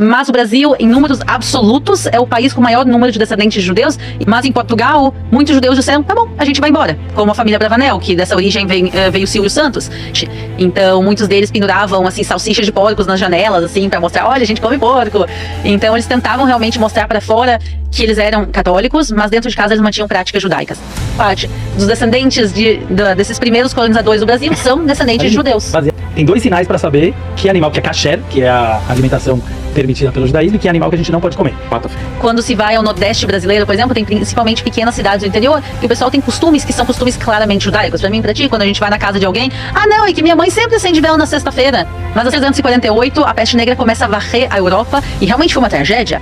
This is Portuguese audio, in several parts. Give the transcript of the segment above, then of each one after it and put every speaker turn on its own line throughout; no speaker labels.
Mas o Brasil, em números absolutos, é o país com o maior número de descendentes de judeus. Mas em Portugal, muitos judeus disseram, tá bom, a gente vai embora. Como a família Bravanel, que dessa origem veio Silvio Santos. Então, muitos deles penduravam, assim, salsichas de porcos nas janelas, assim, pra mostrar, olha, a gente come porco. Então, eles tentavam realmente mostrar pra fora que eles eram católicos, mas dentro de casa eles mantinham práticas judaicas. Parte dos descendentes desses primeiros colonizadores do Brasil são descendentes de judeus.
Tem dois sinais para saber que animal que é kasher, que é a alimentação permitida pelo judaísmo, e que animal que a gente não pode comer.
Quando se vai ao Nordeste brasileiro, por exemplo, tem principalmente pequenas cidades do interior, que o pessoal tem costumes que são costumes claramente judaicos. Pra mim, pra ti, quando a gente vai na casa de alguém, não, é que minha mãe sempre acende vela na sexta-feira. Mas em 348, a peste negra começa a varrer a Europa, e realmente foi uma tragédia.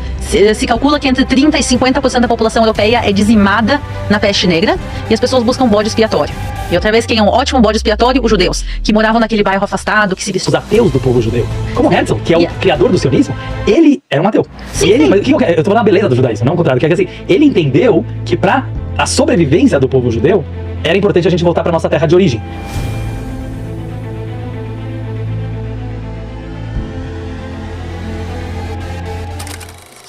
Se calcula que entre 30% e 50% da população europeia é dizimada na peste negra, e as pessoas buscam bode expiatório. E outra vez, quem é um ótimo bode expiatório? Os judeus, que moravam naquele bairro afastado, que se vestiam.
Os ateus do povo judeu. Como Herzl, que é o criador do sionismo, ele era um ateu.
Sim,
e ele,
sim.
mas eu tô falando da beleza do judaísmo, não o contrário. Que é assim, ele entendeu que pra a sobrevivência do povo judeu, era importante a gente voltar pra nossa terra de origem.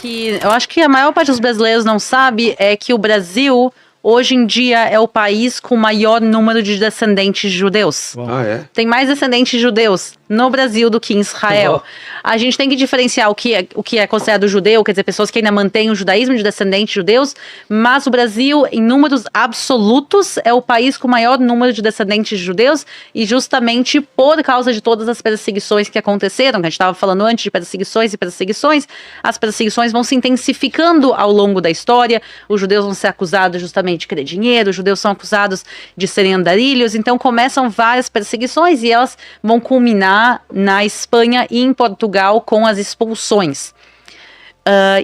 Que eu acho que a maior parte dos brasileiros não sabe é que o Brasil, hoje em dia, é o país com o maior número de descendentes judeus.
Ah, é?
Tem mais descendentes judeus no Brasil do que em Israel. A gente tem que diferenciar o que é considerado judeu, quer dizer, pessoas que ainda mantêm o judaísmo de descendentes judeus, mas o Brasil, em números absolutos, é o país com o maior número de descendentes judeus, e justamente por causa de todas as perseguições que aconteceram, que a gente estava falando antes de perseguições e perseguições, as perseguições vão se intensificando ao longo da história, os judeus vão ser acusados justamente de querer dinheiro, os judeus são acusados de serem andarilhos, então começam várias perseguições e elas vão culminar na Espanha e em Portugal com as expulsões.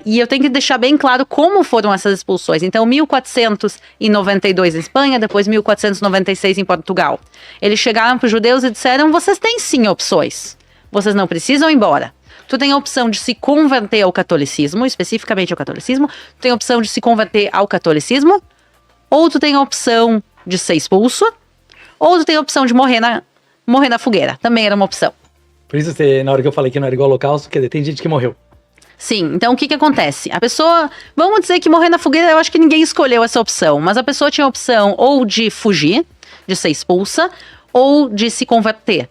E eu tenho que deixar bem claro como foram essas expulsões. Então, 1492 em Espanha, depois 1496 em Portugal. Eles chegaram para os judeus e disseram, vocês têm sim opções. Vocês não precisam ir embora. Tu tem a opção de se converter ao catolicismo, especificamente ao catolicismo. Tu tem a opção de se converter ao catolicismo. Ou tu tem a opção de ser expulso. Ou tu tem a opção de morrer na fogueira. Também era uma opção.
Por isso, na hora que eu falei que não era igual ao Holocausto, quer dizer, tem gente que morreu.
Sim, então o que acontece? A pessoa, vamos dizer que morrer na fogueira, eu acho que ninguém escolheu essa opção, mas a pessoa tinha a opção ou de fugir, de ser expulsa, ou de se converter.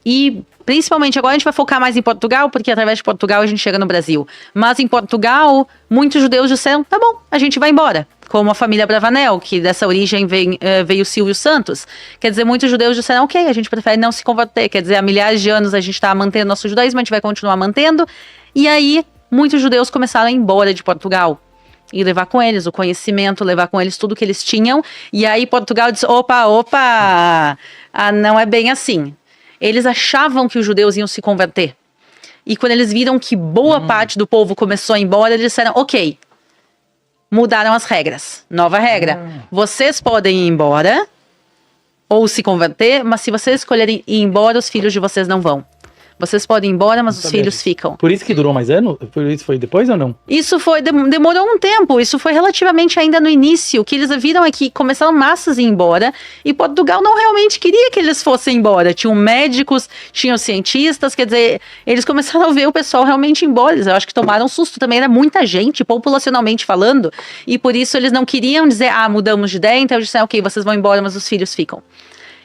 E principalmente agora a gente vai focar mais em Portugal, porque através de Portugal a gente chega no Brasil. Mas em Portugal, muitos judeus disseram, tá bom, a gente vai embora. Como a família Bravanel, que dessa origem veio Silvio Santos. Quer dizer, muitos judeus disseram, ok, a gente prefere não se converter. Quer dizer, há milhares de anos a gente está mantendo nosso judaísmo, a gente vai continuar mantendo. E aí, muitos judeus começaram a ir embora de Portugal. E levar com eles o conhecimento, levar com eles tudo que eles tinham. E aí Portugal disse, opa, não é bem assim. Eles achavam que os judeus iam se converter. E quando eles viram que boa parte do povo começou a ir embora, eles disseram, ok, mudaram as regras. Nova regra. Vocês podem ir embora ou se converter, mas se vocês escolherem ir embora, os filhos de vocês não vão. Vocês podem ir embora, mas os filhos ficam.
Por isso que durou mais anos? Por isso foi depois ou não?
Isso foi, demorou um tempo, isso foi relativamente ainda no início. O que eles viram é que começaram massas a ir embora e Portugal não realmente queria que eles fossem embora. Tinham médicos, tinham cientistas, quer dizer, eles começaram a ver o pessoal realmente ir embora. Eu acho que tomaram um susto também, era muita gente, populacionalmente falando, e por isso eles não queriam dizer, mudamos de ideia, então eles disseram, ok, vocês vão embora, mas os filhos ficam.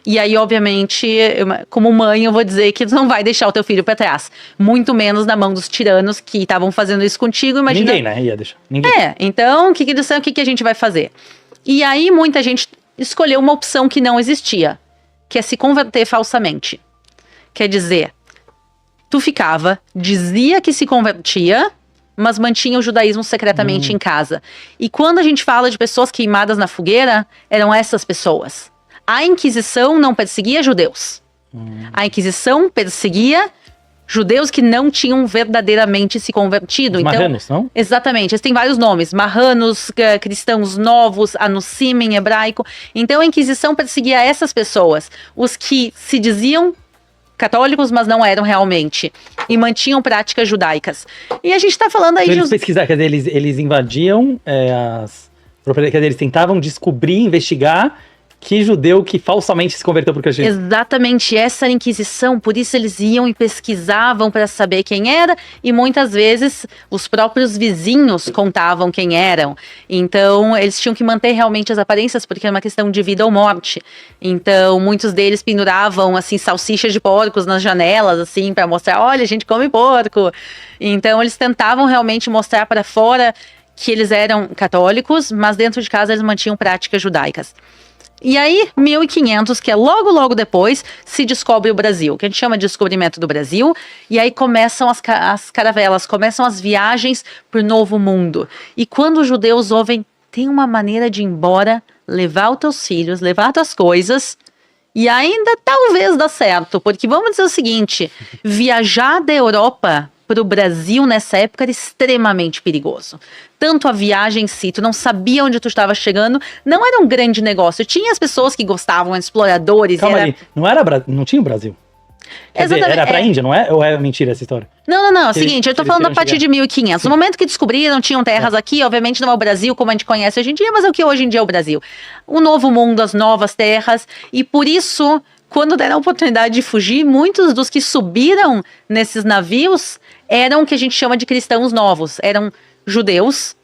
E aí, obviamente, como mãe, eu vou dizer que tu não vai deixar o teu filho pra trás. Muito menos na mão dos tiranos que estavam fazendo isso contigo. Imagina...
Ninguém, né? Ia deixar. Ninguém.
Então, o que a gente vai fazer? E aí, muita gente escolheu uma opção que não existia, que é se converter falsamente. Quer dizer, tu ficava, dizia que se convertia, mas mantinha o judaísmo secretamente em casa. E quando a gente fala de pessoas queimadas na fogueira, eram essas pessoas. A Inquisição não perseguia judeus. A Inquisição perseguia judeus que não tinham verdadeiramente se convertido.
Os marranos, não?
Exatamente. Eles têm vários nomes. Marranos, cristãos novos, anusim em hebraico. Então a Inquisição perseguia essas pessoas. Os que se diziam católicos, mas não eram realmente. E mantinham práticas judaicas. E a gente está falando aí
então, eles pesquisaram, quer dizer, eles invadiam as propriedades, quer dizer, eles tentavam descobrir, investigar que judeu que falsamente se converteu para o cristianismo.
Exatamente, essa era a Inquisição, por isso eles iam e pesquisavam para saber quem era, e muitas vezes os próprios vizinhos contavam quem eram. Então, eles tinham que manter realmente as aparências, porque era uma questão de vida ou morte. Então, muitos deles penduravam, assim, salsichas de porcos nas janelas, assim, para mostrar, olha, a gente come porco. Então, eles tentavam realmente mostrar para fora que eles eram católicos, mas dentro de casa eles mantinham práticas judaicas. E aí, 1500, que é logo depois, se descobre o Brasil, que a gente chama de descobrimento do Brasil, e aí começam as caravelas, começam as viagens para o Novo Mundo. E quando os judeus ouvem, tem uma maneira de ir embora, levar os teus filhos, levar as tuas coisas, e ainda talvez dá certo, porque vamos dizer o seguinte, viajar da Europa para o Brasil nessa época era extremamente perigoso. Tanto a viagem em si, tu não sabia onde tu estava chegando, não era um grande negócio. Tinha as pessoas que gostavam, exploradores.
Calma ali, não tinha o Brasil? Quer dizer, era pra Índia, não é? Ou é mentira essa história?
Não, é o seguinte, eu tô falando a partir de 1500. No momento que descobriram, tinham terras aqui, obviamente não é o Brasil como a gente conhece hoje em dia, mas é o que hoje em dia é o Brasil. O novo mundo, as novas terras, e por isso, quando deram a oportunidade de fugir, muitos dos que subiram nesses navios eram o que a gente chama de cristãos novos, eram judeus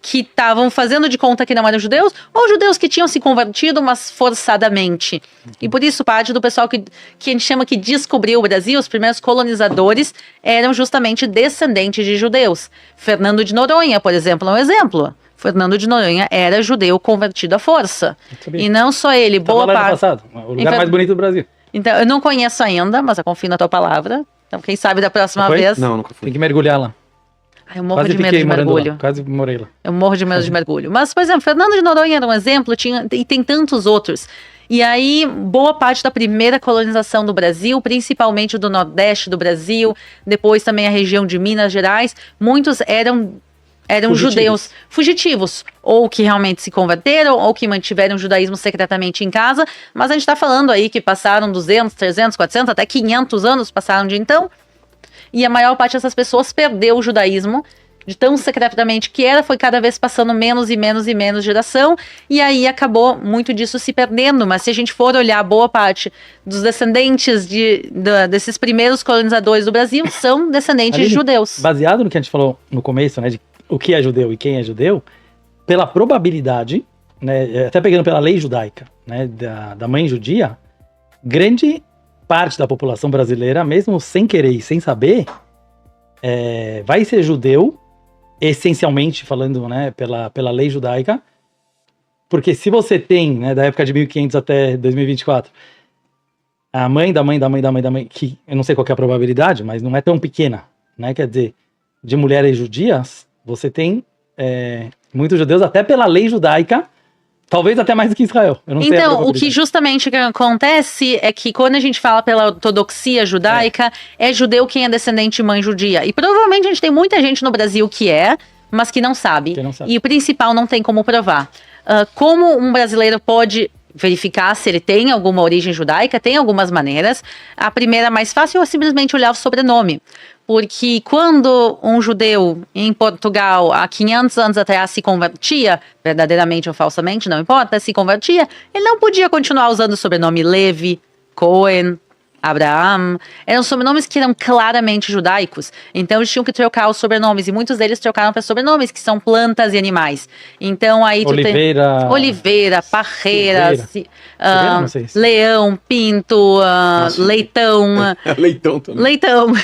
que estavam fazendo de conta que não eram judeus, ou judeus que tinham se convertido, mas forçadamente. E por isso parte do pessoal que a gente chama que descobriu o Brasil, os primeiros colonizadores, eram justamente descendentes de judeus. Fernando de Noronha, por exemplo, é um exemplo. Fernando de Noronha era judeu convertido à força. E não só ele, boa parte...
passado, o lugar mais bonito do Brasil.
Então, eu não conheço ainda, mas eu confio na tua palavra. Então, quem sabe da próxima vez...
Não, nunca fui.
Tem que mergulhar lá.
Eu morro de medo de mergulho.
Lá, quase morei lá.
Eu morro de medo de mergulho. Mas, por exemplo, Fernando de Noronha era um exemplo, e tem tantos outros. E aí, boa parte da primeira colonização do Brasil, principalmente do Nordeste do Brasil, depois também a região de Minas Gerais, muitos eram judeus fugitivos, ou que realmente se converteram, ou que mantiveram o judaísmo secretamente em casa, mas a gente está falando aí que passaram 200, 300, 400, até 500 anos passaram de então, e a maior parte dessas pessoas perdeu o judaísmo, de tão secretamente que era, foi cada vez passando menos e menos geração, e aí acabou muito disso se perdendo. Mas se a gente for olhar, boa parte dos descendentes desses primeiros colonizadores do Brasil são descendentes de judeus.
Baseado no que a gente falou no começo, né, de o que é judeu e quem é judeu, pela probabilidade, né, até pegando pela lei judaica, né, da mãe judia, grande parte da população brasileira, mesmo sem querer e sem saber, vai ser judeu, essencialmente falando, né, pela lei judaica, porque se você tem, né, da época de 1500 até 2024, a mãe da mãe, que eu não sei qual que é a probabilidade, mas não é tão pequena, né, quer dizer, de mulheres judias, você tem muitos judeus, até pela lei judaica, talvez até mais do que Israel. Eu não sei
então, o que justamente acontece é que quando a gente fala pela ortodoxia judaica, é judeu quem é descendente de mãe judia. E provavelmente a gente tem muita gente no Brasil que mas que não sabe. E o principal não tem como provar. Como um brasileiro pode verificar se ele tem alguma origem judaica? Tem algumas maneiras. A primeira mais fácil é simplesmente olhar o sobrenome. Porque quando um judeu em Portugal, há 500 anos atrás, se convertia, verdadeiramente ou falsamente, não importa, se convertia, ele não podia continuar usando o sobrenome Levi, Cohen, Abraham. Eram sobrenomes que eram claramente judaicos. Então eles tinham que trocar os sobrenomes, e muitos deles trocaram para sobrenomes, que são plantas e animais. Então aí Oliveira, Parreira, Leão, Pinto, Leitão.
Leitão também.
Leitão.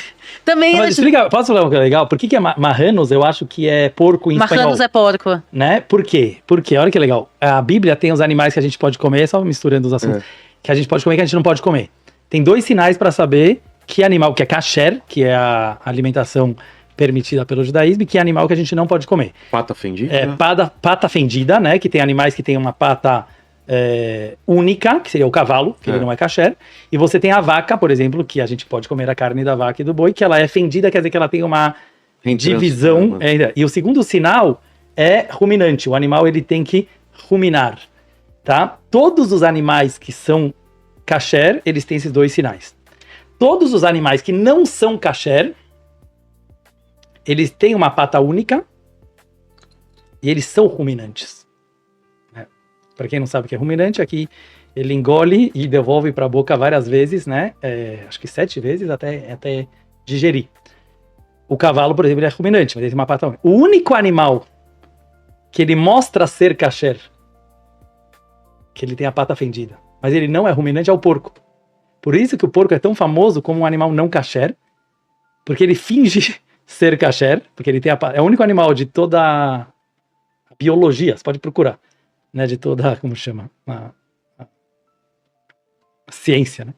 Também
mas explica, posso falar uma coisa legal? Por que marranos eu acho que é porco em espanhol?
Marranos é porco.
Né? Por quê? Porque, olha que legal. A Bíblia tem os animais que a gente pode comer, só misturando os assuntos, que a gente pode comer e que a gente não pode comer. Tem 2 sinais para saber que animal, que é kasher, que é a alimentação permitida pelo judaísmo, e que animal que a gente não pode comer.
Pata fendida?
Pata fendida, né? Que tem animais que tem uma pata única, que seria o cavalo, que ele não é kasher, e você tem a vaca, por exemplo, que a gente pode comer a carne da vaca e do boi, que ela é fendida, quer dizer que ela tem uma divisão. E o segundo sinal é ruminante, o animal ele tem que ruminar, tá? Todos os animais que são kasher, eles têm esses 2 sinais. Todos os animais que não são kasher, eles têm uma pata única e eles são ruminantes. Para quem não sabe o que é ruminante, aqui ele engole e devolve para a boca várias vezes, né? Acho que 7 vezes até digerir. O cavalo, por exemplo, ele é ruminante, mas ele tem uma pata. O único animal que ele mostra ser kasher, que ele tem a pata fendida, mas ele não é ruminante, é o porco. Por isso que o porco é tão famoso como um animal não kasher, porque ele finge ser kasher, porque ele tem é o único animal de toda a biologia, você pode procurar, né, de toda, como chama, a ciência, né,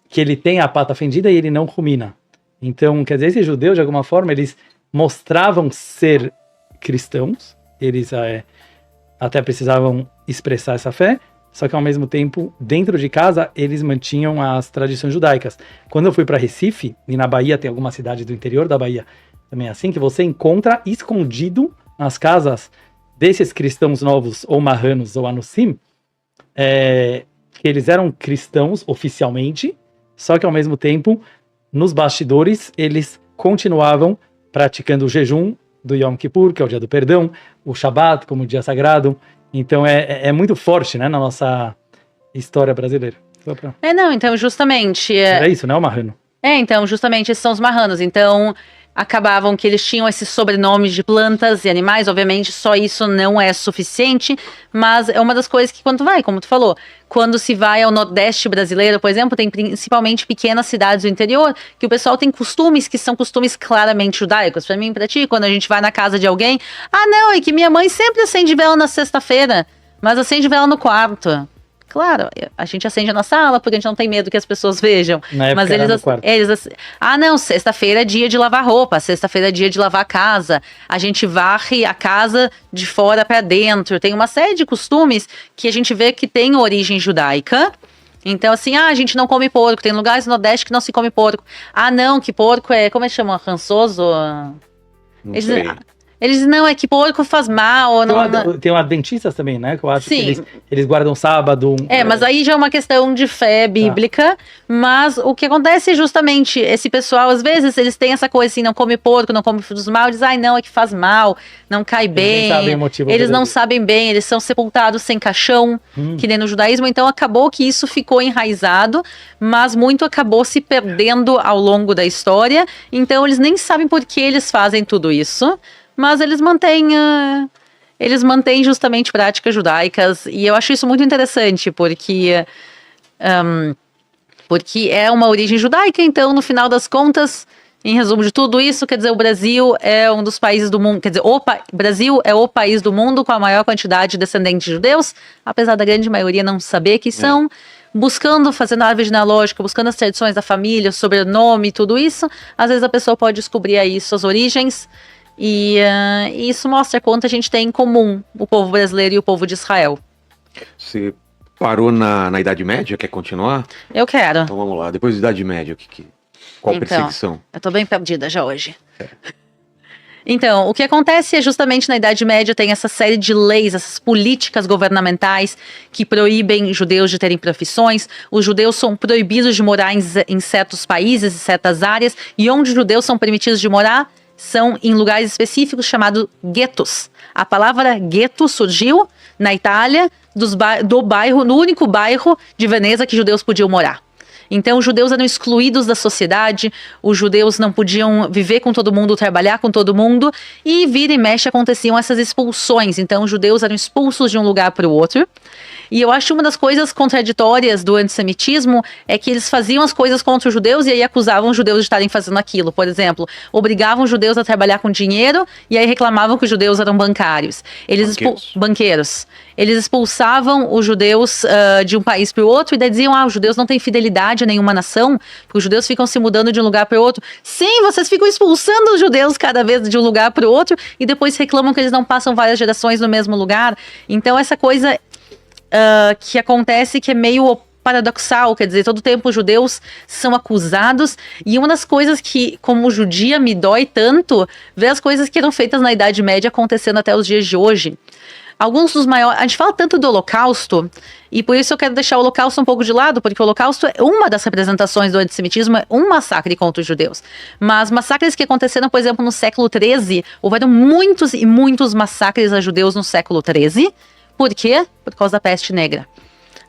que ele tem a pata fendida e ele não rumina. Então, quer dizer, esses judeus, de alguma forma, eles mostravam ser cristãos, eles até precisavam expressar essa fé, só que ao mesmo tempo, dentro de casa, eles mantinham as tradições judaicas. Quando eu fui para Recife, e na Bahia tem alguma cidade do interior da Bahia também assim, que você encontra escondido nas casas desses cristãos novos, ou marranos, ou anusim, que eles eram cristãos oficialmente, só que ao mesmo tempo, nos bastidores, eles continuavam praticando o jejum do Yom Kippur, que é o dia do perdão, o Shabat como dia sagrado. Então é muito forte, né, na nossa história brasileira.
Não, então justamente...
Era isso, né, o marrano?
Então justamente esses são os marranos. Então acabavam que eles tinham esses sobrenomes de plantas e animais. Obviamente só isso não é suficiente, mas é uma das coisas que quando vai, como tu falou, quando se vai ao Nordeste brasileiro, por exemplo, tem principalmente pequenas cidades do interior, que o pessoal tem costumes que são costumes claramente judaicos. Pra mim, pra ti, quando a gente vai na casa de alguém, não, é que minha mãe sempre acende vela na sexta-feira, mas acende vela no quarto. Claro, a gente acende na sala porque a gente não tem medo que as pessoas vejam.
Mas
não, sexta-feira é dia de lavar roupa, sexta-feira é dia de lavar a casa. A gente varre a casa de fora para dentro. Tem uma série de costumes que a gente vê que tem origem judaica. Então, assim, a gente não come porco. Tem lugares no Nordeste que não se come porco. Não, que porco é, como é que chama? Rançoso? Eles não, é que porco faz mal.
Tem adventistas também, né? Que eu acho
Sim.
que eles guardam sábado.
Mas aí já é uma questão de fé bíblica. Mas o que acontece é justamente esse pessoal, às vezes, eles têm essa coisa assim, não come porco, não come frutos do mal. Eles não, é que faz mal, não cai bem. Eles não sabem bem, eles são sepultados sem caixão, que nem no judaísmo. Então acabou que isso ficou enraizado, mas muito acabou se perdendo ao longo da história. Então eles nem sabem por que eles fazem tudo isso. Mas eles mantêm justamente práticas judaicas, e eu acho isso muito interessante, porque é uma origem judaica. Então, no final das contas, em resumo de tudo isso, quer dizer, o Brasil é um dos países do mundo, quer dizer, o Brasil é o país do mundo com a maior quantidade de descendentes de judeus, apesar da grande maioria não saber que são, buscando, fazendo a árvore genealógica, buscando as tradições da família, o sobrenome, tudo isso, às vezes a pessoa pode descobrir aí suas origens. E isso mostra quanto a gente tem em comum, o povo brasileiro e o povo de Israel.
Você parou na Idade Média? Quer continuar?
Eu quero.
Então vamos lá. Depois da Idade Média, qual perseguição?
Eu tô bem perdida já hoje. Então, o que acontece é justamente na Idade Média tem essa série de leis, essas políticas governamentais que proíbem judeus de terem profissões. Os judeus são proibidos de morar em certos países, em certas áreas, e onde os judeus são permitidos de morar são em lugares específicos chamados guetos. A palavra gueto surgiu na Itália, no único bairro de Veneza que judeus podiam morar. Então, os judeus eram excluídos da sociedade, os judeus não podiam viver com todo mundo, trabalhar com todo mundo, e vira e mexe aconteciam essas expulsões. Então, os judeus eram expulsos de um lugar para o outro. E eu acho uma das coisas contraditórias do antissemitismo é que eles faziam as coisas contra os judeus e aí acusavam os judeus de estarem fazendo aquilo. Por exemplo, obrigavam os judeus a trabalhar com dinheiro e aí reclamavam que os judeus eram bancários. Banqueiros. Eles expulsavam os judeus de um país para o outro e daí diziam, os judeus não têm fidelidade a nenhuma nação, porque os judeus ficam se mudando de um lugar para o outro. Sim, vocês ficam expulsando os judeus cada vez de um lugar para o outro e depois reclamam que eles não passam várias gerações no mesmo lugar. Então essa coisa que acontece que é meio paradoxal, quer dizer, todo tempo os judeus são acusados, e uma das coisas que, como judia, me dói tanto, ver as coisas que eram feitas na Idade Média acontecendo até os dias de hoje. Alguns dos maiores... A gente fala tanto do Holocausto, e por isso eu quero deixar o Holocausto um pouco de lado, porque o Holocausto é uma das representações do antissemitismo, é um massacre contra os judeus. Mas massacres que aconteceram, por exemplo, no século XIII, houveram muitos e muitos massacres a judeus no século XIII. Por quê? Por causa da peste negra.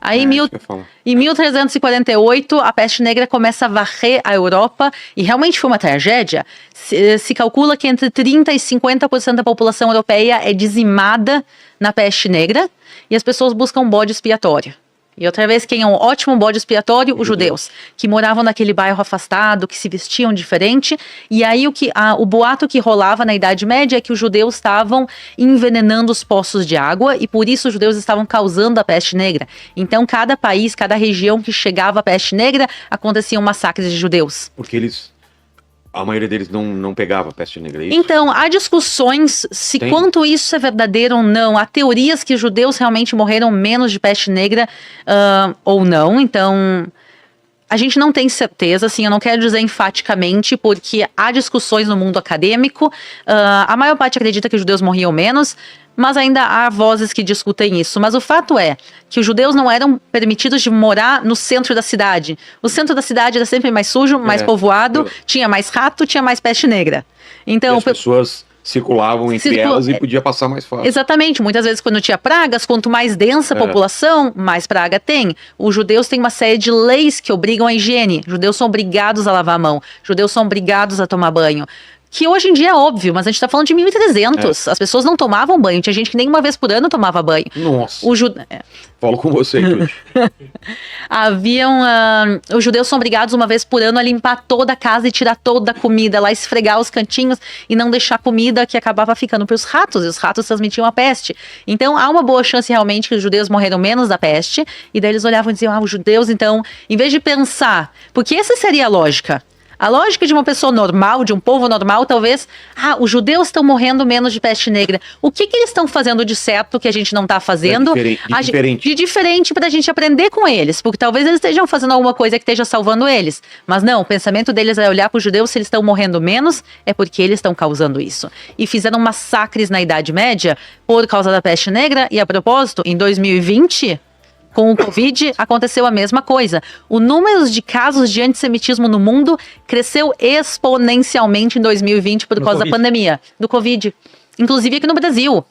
Aí,
isso que eu ia falar.
em 1348, a peste negra começa a varrer a Europa e realmente foi uma tragédia. Se calcula que entre 30% e 50% da população europeia é dizimada na peste negra e as pessoas buscam bode expiatório. E outra vez, quem é um ótimo bode expiatório? Os judeus, que moravam naquele bairro afastado, que se vestiam diferente. E aí o boato que rolava na Idade Média é que os judeus estavam envenenando os poços de água e por isso os judeus estavam causando a peste negra. Então, cada país, cada região que chegava a peste negra, aconteciam massacres de judeus.
Porque a maioria deles não pegava peste negra, é isso?
Então, há discussões se
Tem.
quanto isso é verdadeiro ou não. Há teorias que os judeus realmente morreram menos de peste negra ou não. Então, a gente não tem certeza, assim, eu não quero dizer enfaticamente, porque há discussões no mundo acadêmico. A maior parte acredita que os judeus morriam menos, mas ainda há vozes que discutem isso. Mas o fato é que os judeus não eram permitidos de morar no centro da cidade. O centro da cidade era sempre mais sujo, mais povoado, tinha mais rato, tinha mais peste negra. Então,
E as pessoas circulavam entre elas e podia passar mais fácil.
Exatamente. Muitas vezes, quando tinha pragas, quanto mais densa a população, mais praga tem. Os judeus têm uma série de leis que obrigam a higiene. Os judeus são obrigados a lavar a mão. Os judeus são obrigados a tomar banho. Que hoje em dia é óbvio, mas a gente está falando de 1300. As pessoas não tomavam banho. Tinha gente que nem uma vez por ano tomava banho.
Nossa. Falo com você, Tuti.
Os judeus são obrigados uma vez por ano a limpar toda a casa e tirar toda a comida, lá esfregar os cantinhos e não deixar comida que acabava ficando para os ratos, e os ratos transmitiam a peste. Então há uma boa chance realmente que os judeus morreram menos da peste, e daí eles olhavam e diziam, os judeus, então, em vez de pensar, porque essa seria a lógica. A lógica de uma pessoa normal, de um povo normal, talvez, os judeus estão morrendo menos de peste negra. O que eles estão fazendo de certo que a gente não está fazendo? De diferente para a gente aprender com eles. Porque talvez eles estejam fazendo alguma coisa que esteja salvando eles. Mas não, o pensamento deles é olhar para os judeus, se eles estão morrendo menos, é porque eles estão causando isso. E fizeram massacres na Idade Média por causa da peste negra. E a propósito, em 2020... com o Covid, aconteceu a mesma coisa. O número de casos de antissemitismo no mundo cresceu exponencialmente em 2020 por causa da pandemia, do Covid. Inclusive aqui no Brasil.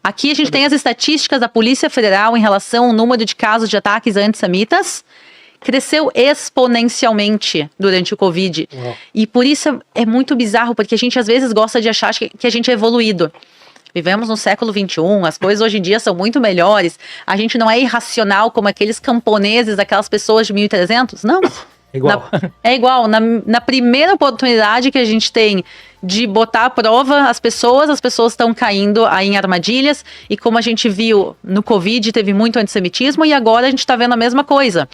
Aqui a gente tem as estatísticas da Polícia Federal em relação ao número de casos de ataques antissemitas. Cresceu exponencialmente durante o Covid. E por isso é muito bizarro, porque a gente às vezes gosta de achar que a gente é evoluído. Vivemos no século XXI, as coisas hoje em dia são muito melhores. A gente não é irracional como aqueles camponeses, aquelas pessoas de 1300, não.
Igual.
É igual. Na primeira oportunidade que a gente tem de botar à prova as pessoas estão caindo aí em armadilhas. E como a gente viu no Covid, teve muito antissemitismo e agora a gente está vendo a mesma coisa.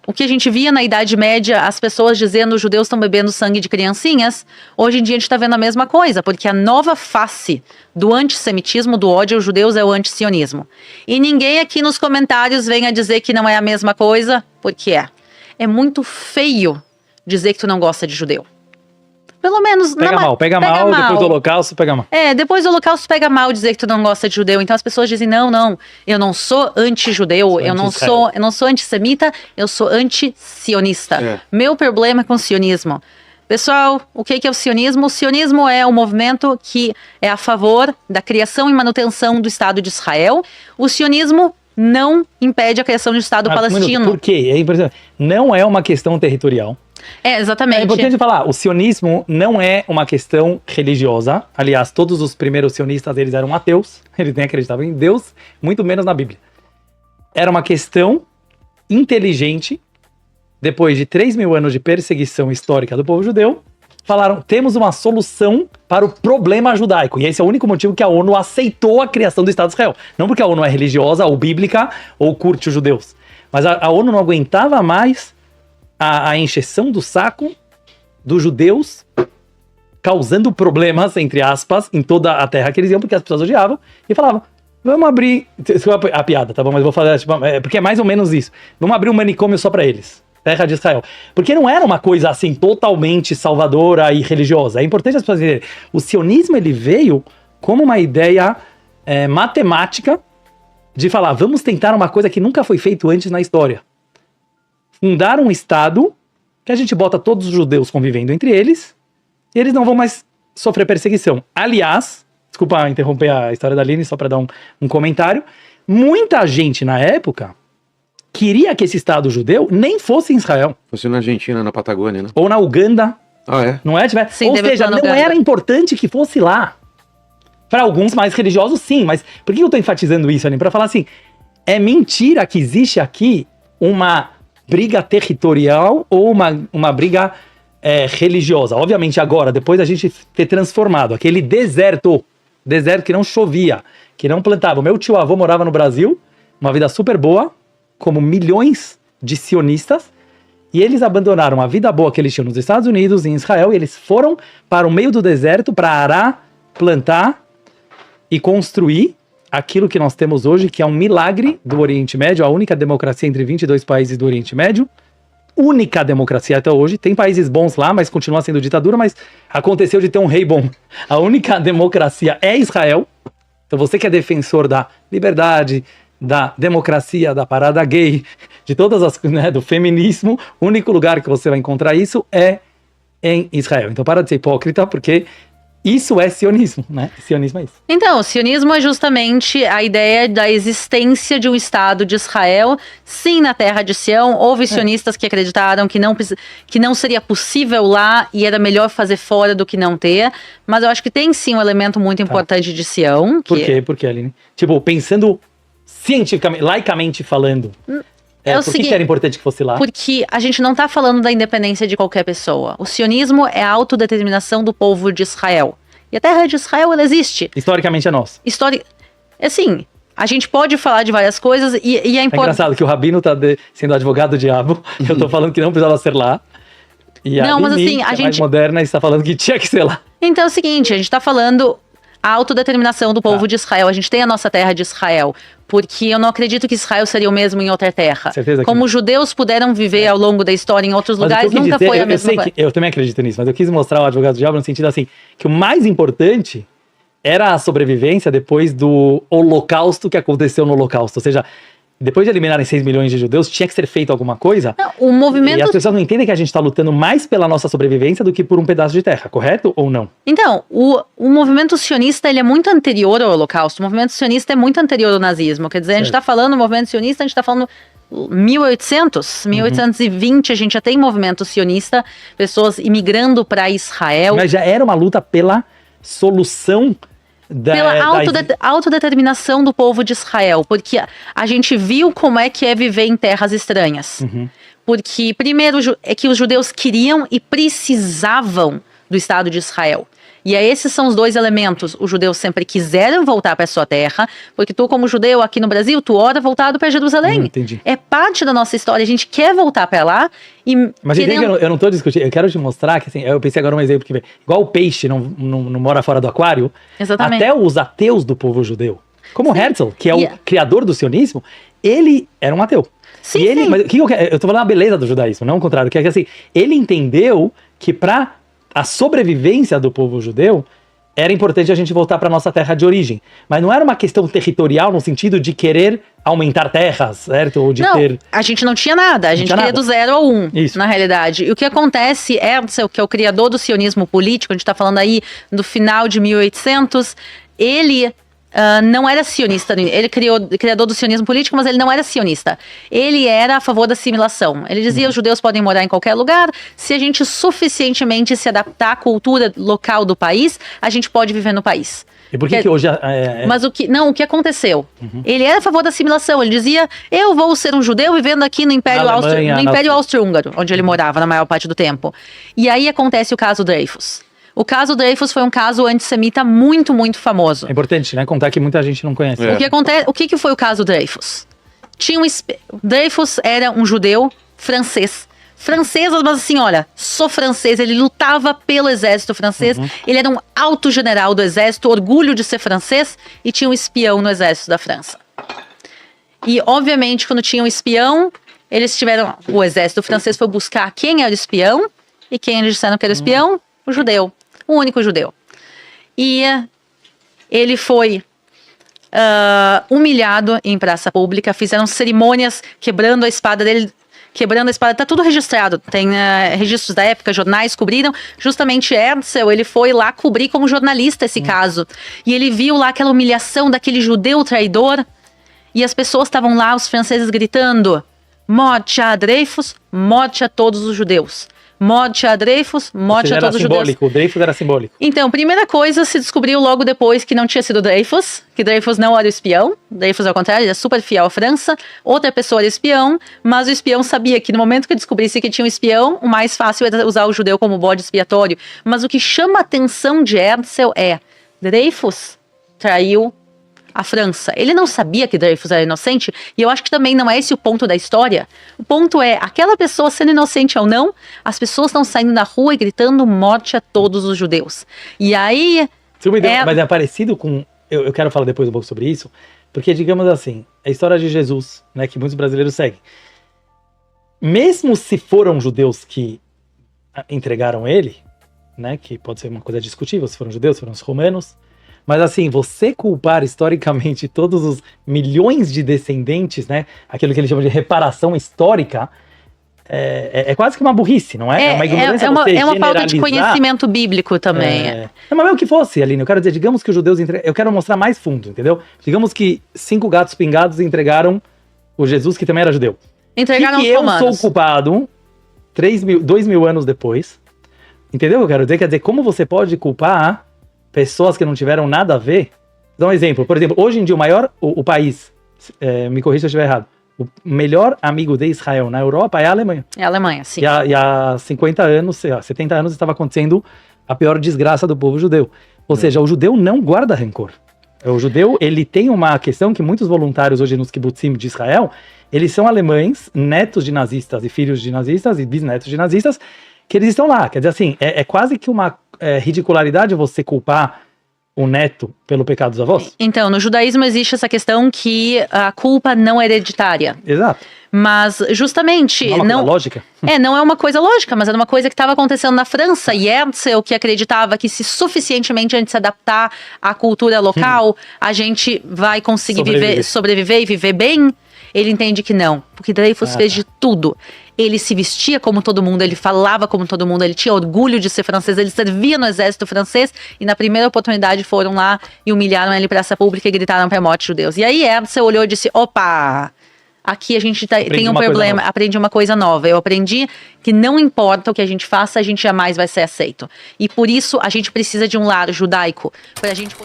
O que a gente via na Idade Média, as pessoas dizendo os judeus estão bebendo sangue de criancinhas, hoje em dia a gente está vendo a mesma coisa, porque a nova face do antissemitismo, do ódio aos judeus é o antisionismo. E ninguém aqui nos comentários venha dizer que não é a mesma coisa, porque é. É muito feio dizer que tu não gosta de judeu. Pelo menos...
Pega mal, depois do Holocausto pega mal.
Depois do Holocausto pega mal dizer que tu não gosta de judeu. Então as pessoas dizem, não, eu não sou anti-judeu, eu não sou antissemita, eu sou anti-sionista. Meu problema é com o sionismo. Pessoal, o que é o sionismo? O sionismo é um movimento que é a favor da criação e manutenção do Estado de Israel. O sionismo não impede a criação de um Estado palestino.
Por quê? É impressionante. Não é uma questão territorial.
Exatamente.
É importante falar, o sionismo não é uma questão religiosa. Aliás, todos os primeiros sionistas, eles eram ateus. Eles nem acreditavam em Deus, muito menos na Bíblia. Era uma questão inteligente. Depois de 3.000 anos de perseguição histórica do povo judeu, falaram, temos uma solução para o problema judaico. E esse é o único motivo que a ONU aceitou a criação do Estado de Israel. Não porque a ONU é religiosa ou bíblica ou curte os judeus. Mas a ONU não aguentava mais a encheção do saco dos judeus, causando problemas, entre aspas, em toda a terra que eles iam, porque as pessoas odiavam, e falavam, vamos abrir... Desculpa a piada, tá bom? Mas vou falar, tipo, porque é mais ou menos isso. Vamos abrir um manicômio só pra eles. Terra de Israel. Porque não era uma coisa assim totalmente salvadora e religiosa. É importante as pessoas entenderem. O sionismo ele veio como uma ideia matemática de falar, vamos tentar uma coisa que nunca foi feito antes na história. Fundar um Estado que a gente bota todos os judeus convivendo entre eles e eles não vão mais sofrer perseguição. Aliás, desculpa interromper a história da Aline só para dar um comentário, muita gente na época queria que esse Estado judeu nem fosse em Israel.
Fosse na Argentina, na Patagônia, né?
Ou na Uganda.
Ah, é?
Não é?
Sim,
Ou seja, não era importante que fosse lá. Para alguns mais religiosos, sim. Mas por que eu tô enfatizando isso, Aline? Para falar assim, é mentira que existe aqui uma briga territorial ou uma briga religiosa. Obviamente agora, depois da gente ter transformado aquele deserto que não chovia, que não plantava. O meu tio-avô morava no Brasil, uma vida super boa, como milhões de sionistas, e eles abandonaram a vida boa que eles tinham nos Estados Unidos e em Israel, e eles foram para o meio do deserto para arar, plantar e construir aquilo que nós temos hoje, que é um milagre do Oriente Médio, a única democracia entre 22 países do Oriente Médio, única democracia até hoje. Tem países bons lá, mas continua sendo ditadura, mas aconteceu de ter um rei bom. A única democracia é Israel. Então você que é defensor da liberdade, da democracia, da parada gay, de todas as, né, do feminismo, o único lugar que você vai encontrar isso é em Israel. Então para de ser hipócrita, porque isso é sionismo, né? Sionismo é isso.
Então, o sionismo é justamente a ideia da existência de um Estado de Israel, sim, na terra de Sião. Houve sionistas que acreditaram que não seria possível lá e era melhor fazer fora do que não ter. Mas eu acho que tem sim um elemento muito importante de Sião.
Por quê? Por quê, Aline? Tipo, pensando cientificamente, laicamente falando, por que era importante que fosse lá?
Porque a gente não está falando da independência de qualquer pessoa. O sionismo é a autodeterminação do povo de Israel. E a terra de Israel, ela existe.
Historicamente é nossa.
Assim, a gente pode falar de várias coisas e é importante...
É engraçado que o Rabino tá sendo advogado do diabo, eu tô falando que não precisava ser lá. E
não, mas assim,
a gente... mais moderna está falando que tinha que ser lá.
Então é o seguinte, a gente está falando a autodeterminação do povo de Israel. A gente tem a nossa terra de Israel. Porque eu não acredito que Israel seria o mesmo em outra terra.
Certeza que
como os judeus puderam viver ao longo da história em outros lugares, nunca foi a mesma coisa.
Eu também acredito nisso, mas eu quis mostrar o advogado do diabo no sentido assim, que o mais importante era a sobrevivência depois do holocausto que aconteceu no holocausto. Ou seja, depois de eliminarem 6 milhões de judeus, tinha que ser feito alguma coisa.
Não, o movimento...
E as pessoas não entendem que a gente está lutando mais pela nossa sobrevivência do que por um pedaço de terra, correto ou não?
Então, o movimento sionista, ele é muito anterior ao holocausto. O movimento sionista é muito anterior ao nazismo. Quer dizer, a gente está falando do movimento sionista, a gente está falando 1820, a gente já tem movimento sionista, pessoas imigrando para Israel.
Mas já era uma luta pela solução
pela autodeterminação do povo de Israel, porque a gente viu como é que é viver em terras estranhas. Porque, primeiro, é que os judeus queriam e precisavam do Estado de Israel. E esses são os dois elementos. Os judeus sempre quiseram voltar para a sua terra, porque tu, como judeu aqui no Brasil, tu ora voltado para Jerusalém.
Entendi.
É parte da nossa história, a gente quer voltar para lá.
Mas eu não estou discutindo, eu quero te mostrar que assim, eu pensei agora um exemplo que igual o peixe não mora fora do aquário,
exatamente.
Até os ateus do povo judeu, como Herzl, que é o criador do sionismo, ele era um ateu.
Sim,
e ele, mas eu tô falando a beleza do judaísmo, não o contrário, que é que assim, ele entendeu que para a sobrevivência do povo judeu, era importante a gente voltar para nossa terra de origem. Mas não era uma questão territorial no sentido de querer aumentar terras, certo? Ou de
a gente não tinha nada. A gente queria do 0 ao 1, na realidade. E o que acontece, Herzl, que é o criador do sionismo político, a gente está falando aí do final de 1800, ele... não era sionista, ele criador do sionismo político, mas ele não era sionista. Ele era a favor da assimilação. Ele dizia que os judeus podem morar em qualquer lugar, se a gente suficientemente se adaptar à cultura local do país, a gente pode viver no país.
E por que hoje
Mas o que aconteceu? Ele era a favor da assimilação, ele dizia, eu vou ser um judeu vivendo aqui no Império Austro-Húngaro, onde ele morava na maior parte do tempo. E aí acontece o caso Dreyfus. O caso Dreyfus foi um caso antissemita muito, muito famoso.
É importante, né? Contar que muita gente não conhece.
O que foi o caso Dreyfus? Dreyfus era um judeu francês. Francês, mas assim, olha, sou francês. Ele lutava pelo exército francês. Ele era um alto general do exército, orgulho de ser francês, e tinha um espião no exército da França. E, obviamente, quando tinha um espião, o exército francês foi buscar quem era o espião, e quem eles disseram que era o espião? O judeu. O único judeu. E ele foi humilhado em praça pública, fizeram cerimônias quebrando a espada dele, tá tudo registrado, tem registros da época, jornais cobriram, justamente Herzl, ele foi lá cobrir como jornalista esse caso, e ele viu lá aquela humilhação daquele judeu traidor, E as pessoas estavam lá, os franceses gritando: morte a Dreyfus, morte a todos os judeus. Morte a Dreyfus, morte a todos os judeus.
O Dreyfus era simbólico.
Então, primeira coisa, se descobriu logo depois que não tinha sido Dreyfus, que Dreyfus não era o espião. Dreyfus, ao contrário, ele é super fiel à França. Outra pessoa era espião, mas o espião sabia que no momento que descobrisse que tinha um espião, o mais fácil era usar o judeu como bode expiatório. Mas o que chama a atenção de Herzl é: Dreyfus traiu a França. Ele não sabia que Dreyfus era inocente, e eu acho que também não é esse o ponto da história. O ponto é, aquela pessoa sendo inocente ou não, as pessoas estão saindo na rua e gritando morte a todos os judeus. E aí...
Mas é parecido com... Eu quero falar depois um pouco sobre isso, porque, digamos assim, a história de Jesus, né, que muitos brasileiros seguem. Mesmo se foram judeus que entregaram ele, né, que pode ser uma coisa discutível, se foram judeus, se foram os romanos, mas assim, você culpar historicamente todos os milhões de descendentes, né, aquilo que eles chamam de reparação histórica, é quase que uma burrice, não é? É uma ignorância.
É uma falta de conhecimento bíblico também.
Mas mesmo que fosse, Aline, eu quero dizer, digamos que os judeus eu quero mostrar mais fundo, entendeu? Digamos que 5 gatos pingados entregaram o Jesus, que também era judeu.
Entregaram os romanos.
Eu sou culpado 2.000 anos depois, entendeu o que eu quero dizer? Quer dizer, como você pode culpar pessoas que não tiveram nada a ver? Vou dar um exemplo. Por exemplo, hoje em dia o país, me corrija se eu estiver errado, o melhor amigo de Israel na Europa é a Alemanha.
É a Alemanha, sim.
E há 50 anos, 70 anos estava acontecendo a pior desgraça do povo judeu. Ou seja, o judeu não guarda rancor. O judeu, ele tem uma questão que muitos voluntários hoje nos kibbutzim de Israel, eles são alemães, netos de nazistas e filhos de nazistas e bisnetos de nazistas, que eles estão lá. Quer dizer assim, é quase que uma ridicularidade você culpar o neto pelo pecado dos avós.
Então, no judaísmo existe essa questão que a culpa não é hereditária.
Exato.
Mas, justamente...
Não é uma coisa lógica?
Não é uma coisa lógica, mas era uma coisa que estava acontecendo na França. E Herzl, que acreditava que se suficientemente a gente se adaptar à cultura local, a gente vai conseguir sobreviver e viver bem, ele entende que não. Porque Dreyfus fez de tudo. Ele se vestia como todo mundo, ele falava como todo mundo, ele tinha orgulho de ser francês, ele servia no exército francês e na primeira oportunidade foram lá e humilharam ele em praça pública e gritaram para a morte judeus. E aí Herzl olhou e disse: opa, aqui a gente tem um problema, aprendi uma coisa nova. Eu aprendi que não importa o que a gente faça, a gente jamais vai ser aceito. E por isso a gente precisa de um lar judaico, para a gente